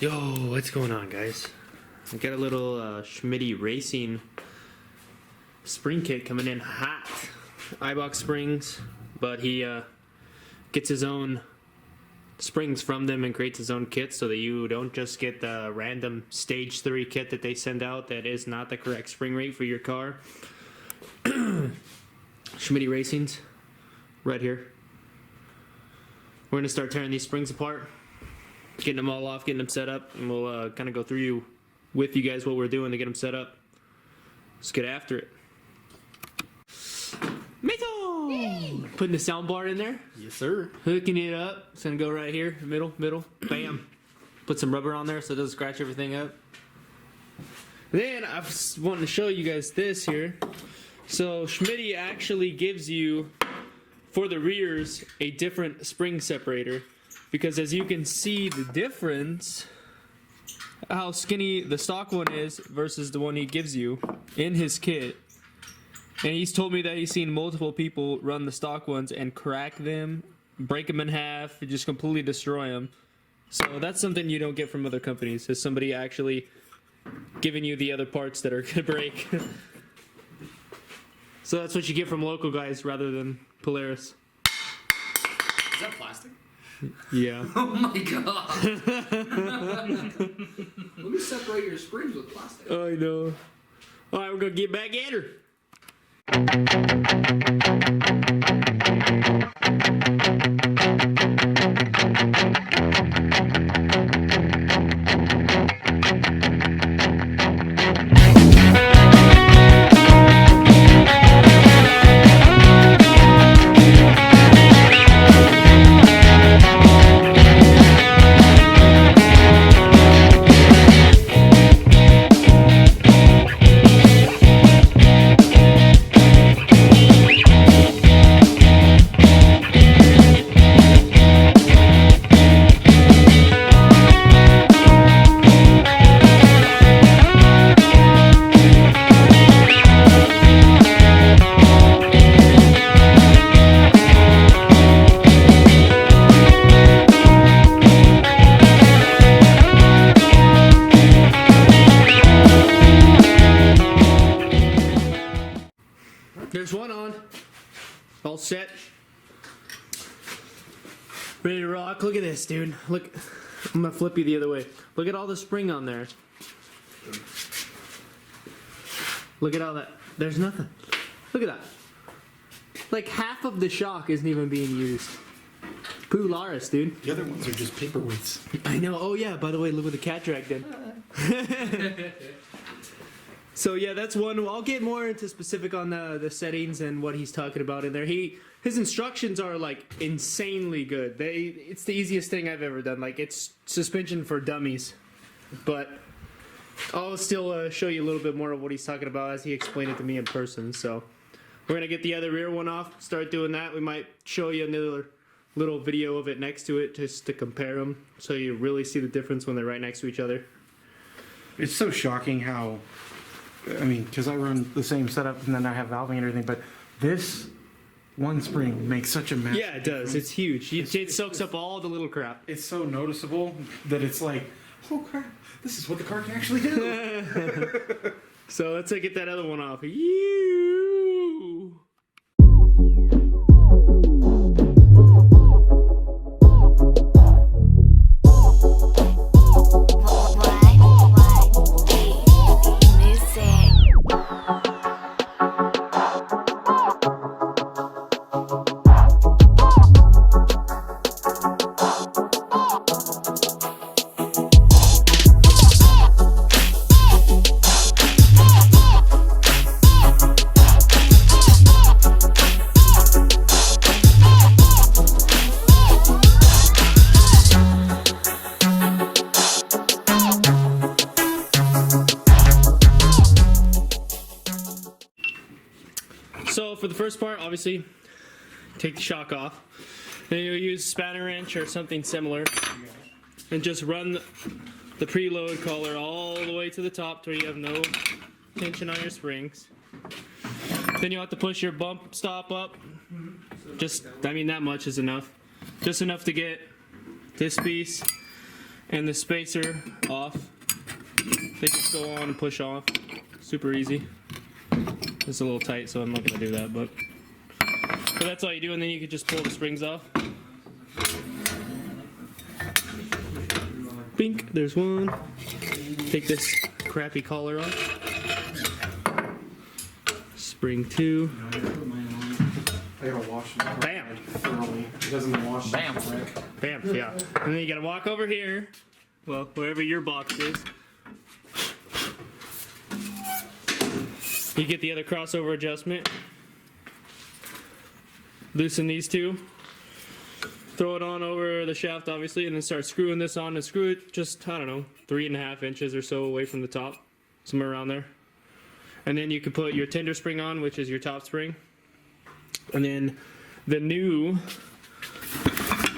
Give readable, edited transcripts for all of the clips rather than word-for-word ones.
Yo, what's going on, guys? I got a little Schmitty Racing spring kit coming in hot. iBox springs, but he gets his own springs from them and creates his own kit so that you don't just get the random stage 3 kit that they send out that is not the correct spring rate for your car. Schmitty Racing's right here. We're going to start tearing these springs apart, getting them all off, getting them set up, and we'll kind of go through with you guys what we're doing to get them set up. Let's get after it. Meto! Yay! Putting the sound bar in there. Yes, sir. Hooking it up. It's going to go right here, middle, bam. Put some rubber on there so it doesn't scratch everything up. Then I was wanting to show you guys this here. So Schmitty actually gives you, for the rears, a different spring separator. Because as you can see the difference, how skinny the stock one is versus the one he gives you in his kit. And he's told me that he's seen multiple people run the stock ones and crack them, break them in half, just completely destroy them. So that's something you don't get from other companies, is somebody actually giving you the other parts that are going to break. So that's what you get from local guys rather than Polaris. Is that plastic? Yeah. Oh my god. Let me separate your springs with plastic. I know. Alright, we're going to get back at her. There's one on. All set. Ready to rock. Look at this, dude. Look. I'm going to flip you the other way. Look at all the spring on there. Look at all that. There's nothing. Look at that. Like half of the shock isn't even being used. Polaris, dude. The other ones are just paperweights. I know. Oh, yeah. By the way, look what the cat dragged in. So yeah, that's one. I'll get more into specific on the settings and what he's talking about in there. His instructions are like insanely good. It's the easiest thing I've ever done. Like, it's suspension for dummies. But I'll still show you a little bit more of what he's talking about as he explained it to me in person. So we're gonna get the other rear one off, start doing that. We might show you another little video of it next to it just to compare them, so you really see the difference when they're right next to each other. It's so shocking how, I mean, because I run the same setup and then I have valving and everything, but this one spring makes such a mess. Yeah, it does. It's huge. It soaks up all the little crap. It's so noticeable that it's like, oh crap, this is what the car can actually do. So let's get that other one off. You. So for the first part, obviously, take the shock off. Then you'll use a spanner wrench or something similar and just run the preload collar all the way to the top till you have no tension on your springs. Then you'll have to push your bump stop up. Just, I mean, that much is enough. Just enough to get this piece and the spacer off. They just go on and push off. Super easy. It's a little tight, so I'm not going to do that, but that's all you do, and then you can just pull the springs off. Bink, there's one. Take this crappy collar off. Spring 2. I gotta wash it. Bam! Thoroughly. It doesn't wash. Bam. Bam, yeah. And then you gotta walk over here. Well, wherever your box is. You get the other crossover adjustment. Loosen these two. Throw it on over the shaft, obviously, and then start screwing this on and screw it just, I don't know, 3.5 inches or so away from the top. Somewhere around there. And then you can put your tender spring on, which is your top spring. And then the new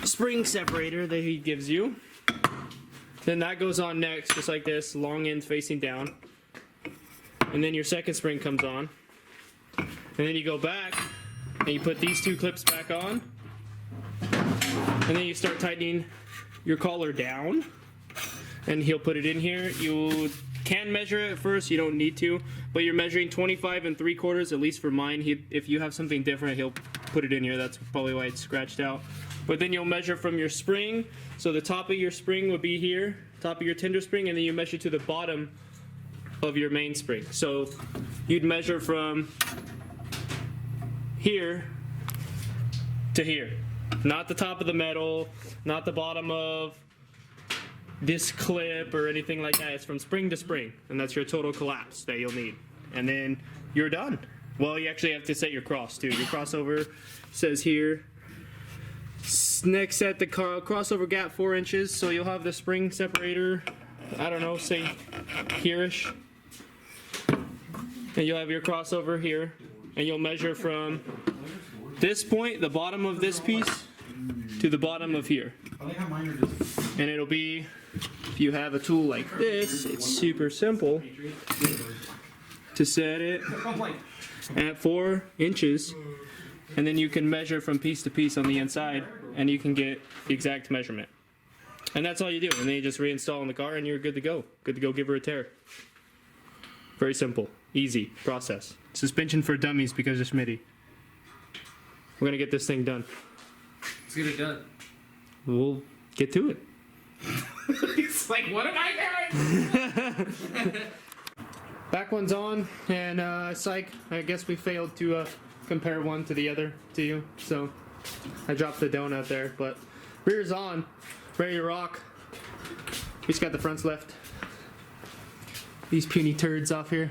spring separator that he gives you. Then that goes on next, just like this, long end facing down. And then your second spring comes on. And then you go back and you put these two clips back on. And then you start tightening your collar down. And he'll put it in here. You can measure it first, you don't need to. But you're measuring 25 3/4, at least for mine. If you have something different, he'll put it in here. That's probably why it's scratched out. But then you'll measure from your spring. So the top of your spring would be here, top of your tender spring, and then you measure to the bottom of your main spring. So you'd measure from here to here. Not the top of the metal, not the bottom of this clip or anything like that. It's from spring to spring, and that's your total collapse that you'll need. And then you're done. Well, you actually have to set your cross too. Your crossover says here, next set the crossover gap 4 inches, so you'll have the spring separator, I don't know, say here-ish. And you'll have your crossover here, and you'll measure from this point, the bottom of this piece, to the bottom of here. And it'll be, if you have a tool like this, it's super simple to set it at 4 inches, and then you can measure from piece to piece on the inside, and you can get the exact measurement. And that's all you do, and then you just reinstall in the car, and you're good to go. Good to go give her a tear. Very simple, easy process. Suspension for dummies because of Schmitty. We're gonna get this thing done. Let's get it done. We'll get to it. It's like, what am I doing? Back one's on, and psych, I guess we failed to compare one to the other to you, so I dropped the donut there, but rear's on, ready to rock. We just got the fronts left. These puny turds off here.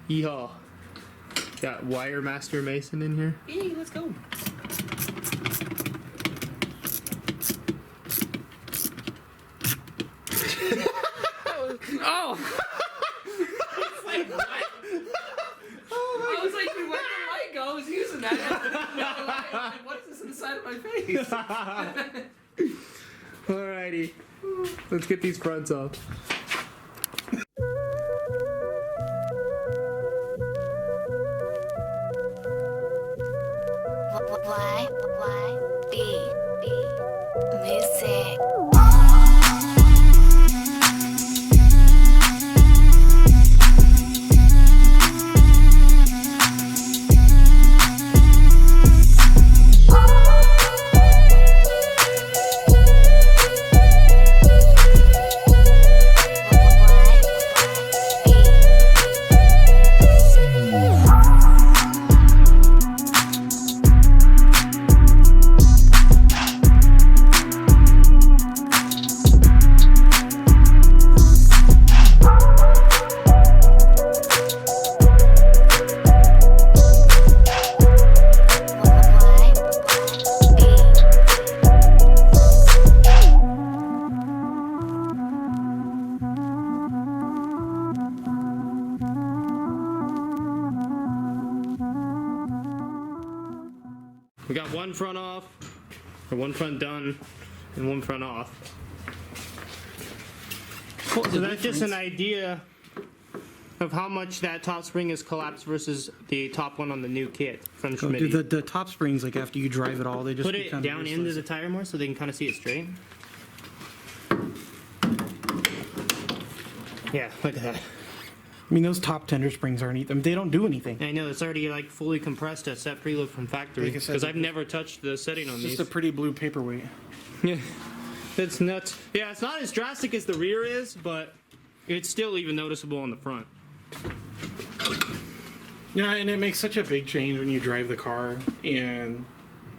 Yeehaw. Got Wire Master Mason in here. Hey, let's go. Oh! It's like, what? I was like, where the light go? I was using that. What is this inside of my face? Alrighty. Let's get these fronts off. Music. We got one front off, or one front done, and one front off. So that's just an idea of how much that top spring is collapsed versus the top one on the new kit from Oh, Schmitty. dude, the top springs, like after you drive it all, they just Put it become down useless. into the tire more so they can kind of see it straight. Yeah, look at that. I mean, those top tender springs aren't. They don't do anything. I know it's already like fully compressed to set preload from factory Like I said, because I've never touched the setting on It's these. just a pretty blue paperweight. Yeah, it's nuts. Yeah, it's not as drastic as the rear is, but it's still even noticeable on the front. Yeah, and it makes such a big change when you drive the car and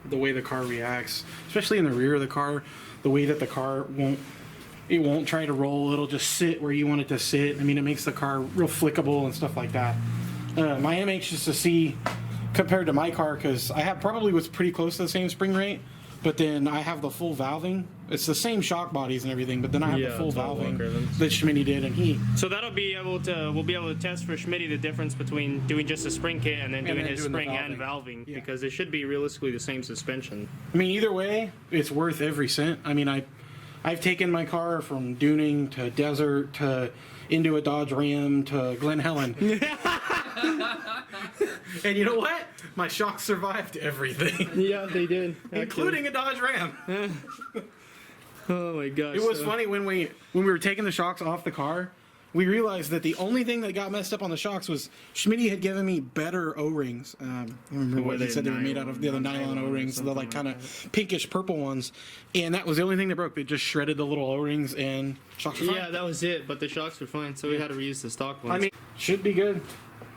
the way the car reacts, especially in the rear of the car. The way that the car won't try to roll. It'll just sit where you want it to sit. I mean, it makes the car real flickable and stuff like that. My am anxious to see compared to my car because I have probably was pretty close to the same spring rate, but then I have the full valving. It's the same shock bodies and everything, but then I have Yeah, the full it's all valving driven. that Schmitty did, and So we'll be able to test for Schmitty the difference between doing just a spring kit and then doing his doing the spring and valving Yeah. because it should be realistically the same suspension. I mean, either way, it's worth every cent. I mean, I've taken my car from Duning to Desert to into a Dodge Ram to Glen Helen. And you know what? My shocks survived everything, Yeah, they did, including a Dodge Ram. Oh my gosh! It was funny when we were taking the shocks off the car. We realized that the only thing that got messed up on the shocks was Schmitty had given me better O-rings. I don't remember what he said they were made out of. The other nylon O-rings, the like kind of pinkish purple ones, and that was the only thing that broke. They just shredded the little O-rings and shocks were fine. Yeah, that was it. But the shocks were fine, so we had to reuse the stock ones. I mean, should be good.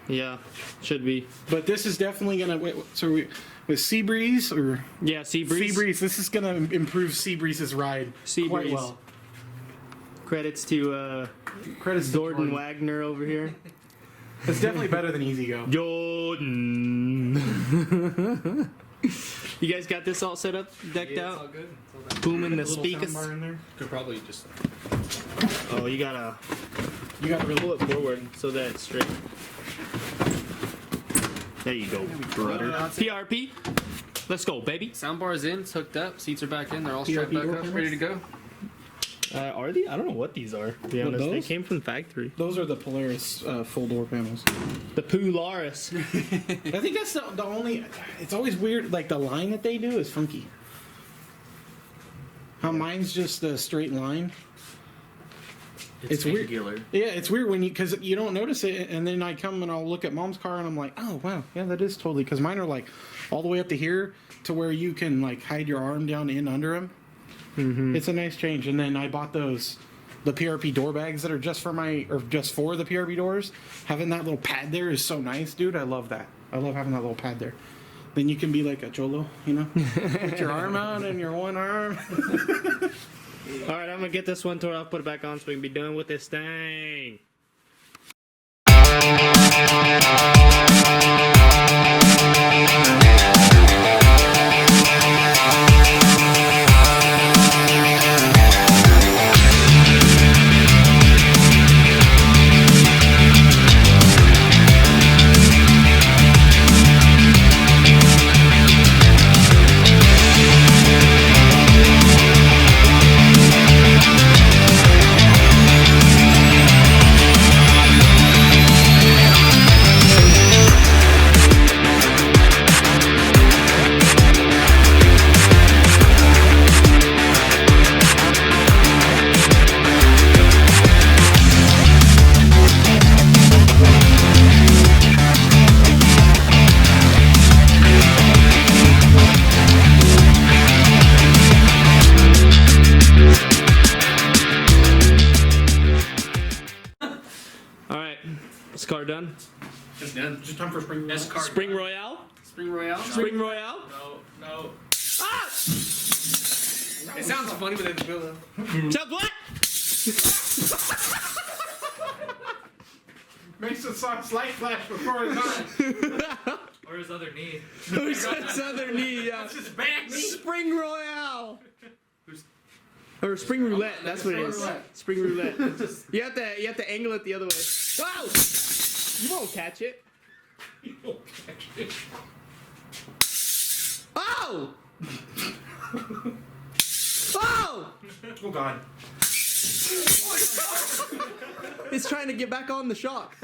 yeah, should be. But this is definitely gonna. With Seabreeze or Yeah, Seabreeze. this is gonna improve Seabreeze's ride quite Seabreeze. well. Credits to Credits to Jordan Wagner over here. It's definitely better than Easy Go. Jordan. You guys got this all set up, decked Yeah, it's all out, good. It's all done. booming the Little speakers. soundbar in there. Could probably just. Oh, you gotta You got really pull it forward so that it's straight. There you go, brother. PRP. Let's go, baby. Soundbar's in, it's hooked up, seats are back in, they're all strapped back up, ready to go. Are they? I don't know what these are. To be honest, they those? came from factory. Those are the Polaris full door panels. The Polaris. I think that's the only. It's always weird. Like the line that they do is funky. How mine's just a straight line. It's weird. Angular. Yeah, it's weird when because you don't notice it, and then I come and I'll look at Mom's car and I'm like, oh wow, yeah, that is totally. Because mine are like all the way up to here to where you can like hide your arm down in under them. Mm-hmm. It's a nice change. And then I bought the PRP door bags that are just for the PRP doors. Having that little pad there is so nice, dude. I love that. I love having that little pad there. Then you can be like a cholo, you know, put your arm out and your one arm. All right, I'm gonna get this one tore off, put it back on, so we can be done with this thing. All right, this car done. It's done. Just time for spring. S-Car. Spring Royale. Spring Royale? Spring Royale. No. Ah! It sounds funny, but it's good. Sounds what? Makes a slight flash before it's on. Or his other knee. Who's that other knee? Yeah. Just back me. Spring Royale. Or Spring Roulette. That's what it is. Spring Roulette. You have to angle it the other way. Wow! You won't catch it. Oh! Oh! Oh God. It's trying to get back on the shock.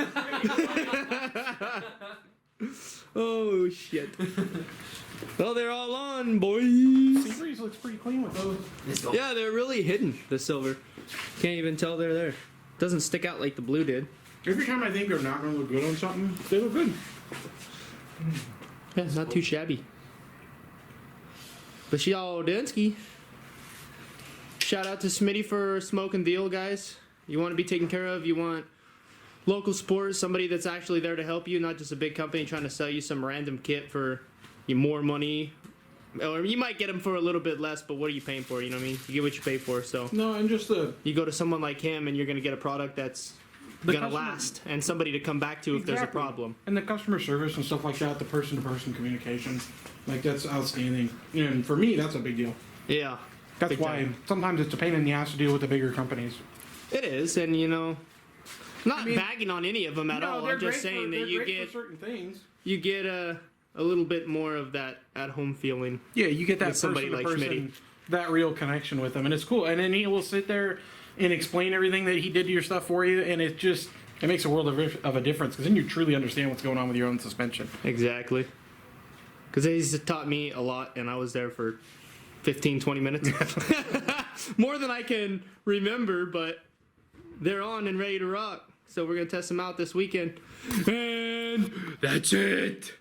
Oh shit. Well, they're all on, boys. Seabreeze looks pretty clean with those. Yeah, they're really hidden, the silver. Can't even tell they're there. Doesn't stick out like the blue did. Every time I think they're not going to look good on something, they look good. Yeah, it's not too shabby. But y'all, Densky. Shout out to Smitty for smoking deal, guys. You want to be taken care of. You want local support, somebody that's actually there to help you, not just a big company trying to sell you some random kit for you more money. Or you might get them for a little bit less, but what are you paying for? You know what I mean? You get what you pay for. So No, and just the you go to someone like him, and you're going to get a product that's going to customer- last, and somebody to come back to if there's a Exactly. problem. And the customer service and stuff like that, the person-to-person communication, like that's outstanding. And for me, that's a big deal. Yeah. That's Big why time. sometimes it's a pain in the ass to deal with the bigger companies. It is, and you know, not bagging on any of them at all. they're I'm just great saying they're that you great get for certain things. you get a little bit more of that at-home feeling. Yeah, you get that With somebody like person-to-person, that real connection with them, and it's cool. And then he will sit there and explain everything that he did to your stuff for you, and it makes a world of a difference because then you truly understand what's going on with your own suspension. Exactly. Because he's taught me a lot, and I was there for 15, 20 minutes. More than I can remember, but they're on and ready to rock. So we're going to test them out this weekend. And that's it.